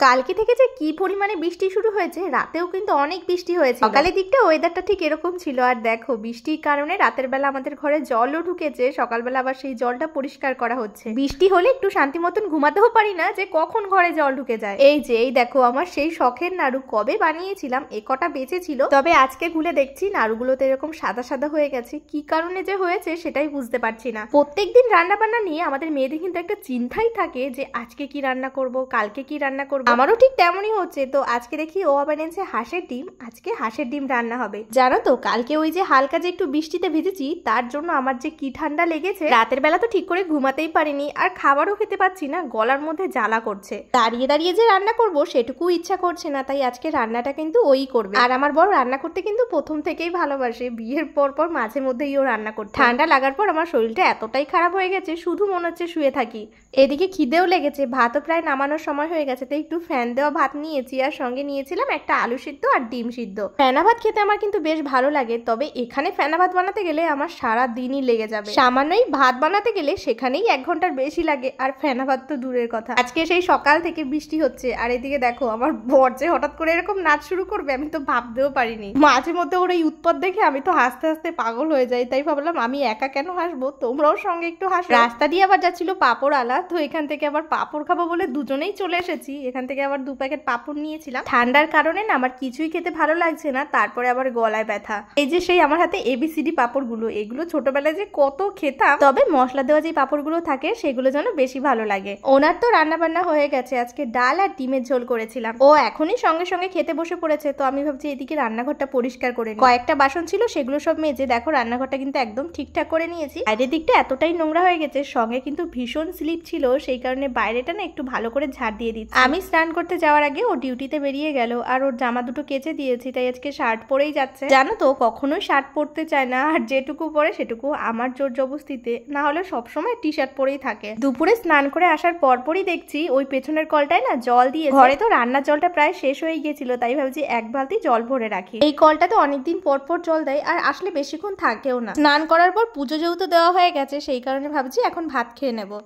কালকে থেকে যে কি পরিমাণে বৃষ্টি শুরু হয়েছে, রাতেও কিন্তু অনেক বৃষ্টি হয়েছে। সকালের দিকটা ওয়েদারটা ঠিক এরকম ছিল, আর দেখো বৃষ্টির কারণে রাতের বেলা আমাদের ঘরে জলও ঢুকেছে, সকালবেলা আবার সেই জলটা পরিষ্কার করা হচ্ছে। বৃষ্টি হলে একটু শান্তি মতন ঘুমাতেও পারি না যে কখন ঘরে জল ঢুকে যায়। এই দেখো আমার সেই শখের নাড়ু কবে বানিয়েছিলাম, এ কটা বেঁচে ছিল, তবে আজকে খুলে দেখছি নাড়ুগুলোতে এরকম সাদা সাদা হয়ে গেছে। কি কারণে যে হয়েছে সেটাই বুঝতে পারছি না। প্রত্যেকদিন রান্না বান্না নিয়ে আমাদের মেয়েদের কিন্তু একটা চিন্তাই থাকে যে আজকে কি রান্না করব, কালকে কি রান্না করব। আমারও ঠিক তেমনই হচ্ছে। তো আজকে দেখি ও আবার এনেছে হাঁসের ডিম, আজকে হাঁসের ডিম রান্না হবে। জানো তো কালকে ওই যে হালকা যে একটু বৃষ্টিতে ভিজেছি, তার জন্য আমার যে কি ঠান্ডা লেগেছে, রাতের বেলা তো ঠিক করে ঘুমাতেই পারিনি, আর খাবারও খেতে পাচ্ছি না, গলার মধ্যে জ্বালা করছে। দাঁড়িয়ে দাঁড়িয়ে যে রান্না করব সেটুকু ইচ্ছা করছে না, তাই আজকে রান্নাটা কিন্তু ওই করবে। আর আমার বর রান্না করতে কিন্তু প্রথম থেকেই ভালোবাসে, বিয়ের পর পর মাঝে মধ্যেই ও রান্না করতে। ঠান্ডা লাগার পর আমার শরীরটা এতটাই খারাপ হয়ে গেছে, শুধু মনে হচ্ছে শুয়ে থাকি। এদিকে খিদেও লেগেছে, ভাতও প্রায় নামানোর সময় হয়ে গেছে, তাই একটু ফ্যান দেওয়া ভাত নিয়েছি, আর সঙ্গে নিয়েছিলাম একটা আলু সিদ্ধ আর ডিম সিদ্ধ। ফেনা ভাত খেতে আমার কিন্তু বেশ ভালো লাগে, তবে এখানে ফেনা ভাত বানাতে গেলে আমার সারা দিনই লেগে যাবে। সামান্যই ভাত বানাতে গেলে সেখানেই 1 ঘন্টার বেশি লাগে, আর ফেনা ভাত তো দূরের কথা। আজকে সেই সকাল থেকে বৃষ্টি হচ্ছে, আর এদিকে দেখো আমার বর যে হঠাৎ করে এরকম নাচ শুরু করবে আমি তো ভাবতেও পারিনি। মাঝে মধ্যে ওর এই উৎপাত দেখে আমি তো হাসতে হাসতে পাগল হয়ে যাই, তাই ভাবলাম আমি একা কেন হাসবো, তোমরাও সঙ্গে একটু হাসো। রাস্তা দিয়ে আবার যাচ্ছিল পাপড় আলা, তো এখান থেকে আবার পাপড় খাবো বলে দুজনেই চলে এসেছি। এখান থেকে আবার 2 প্যাকেট পাপড় নিয়েছিলাম। ঠান্ডার কারণে না আমার কিছুই খেতে ভালো লাগছে না, তারপরে আবার গলায় ব্যথা। এই যে সেই আমার হাতে ABCD পাপড়গুলো, এগুলো ছোটবেলায় যে কত খেতাম, তবে মশলা দেওয়া যে পাপড়গুলো থাকে সেগুলো যেন বেশি ভালো লাগে। ওনার তো রান্না বান্না হয়ে গেছে, আজকে ডাল আর ডিমের ঝোল করেছিলাম। ও এখনই সঙ্গে সঙ্গে খেতে বসে পড়েছে, তো আমি ভাবছি এদিকে রান্নাঘরটা পরিষ্কার করে নিই। কয়েকটা বাসন ছিল সেগুলো সব মেজে দেখো রান্নাঘরটা কিন্তু একদম ঠিকঠাক করে নিয়েছি। বাইরের দিকটা এতটাই নোংরা হয়ে গেছে, সঙ্গে কিন্তু ভীষণ স্লিপ ছিল, সেই কারণে বাইরেটা না একটু ভালো করে ঝাড় দিয়ে দিচ্ছি। আমি স্নান করতে যাওয়ার আগে ও ডিউটিতে বেরিয়ে গেল, আর ওর জামা দুটো কেচে দিয়েছি, তাই আজকে শার্ট পরেই যাচ্ছে। জানো তো কখনোই শার্ট পরতে চায় না, আর যেটুকু পরে সেটুকু আমার জোর জবস্তিতে, না হলে সবসময় টি-শার্ট পরেই থাকে। দুপুরে স্নান করে আসার পরপরই দেখছি ওই পেছনের কলটায় না জল দিয়ে, ঘরে তো রান্নার জলটা প্রায় শেষ হয়ে গিয়েছিল, তাই ভাবছি 1 বালতি জল ভরে রাখি। এই কলটা তো অনেকদিন পর পর জল দেয়, আর আসলে বেশিক্ষণ থাকেও না। স্নান করার পর পুজো যেহেতু দেওয়া হয়ে গেছে, সেই কারণে ভাবছি এখন ভাত খেয়ে নেবো।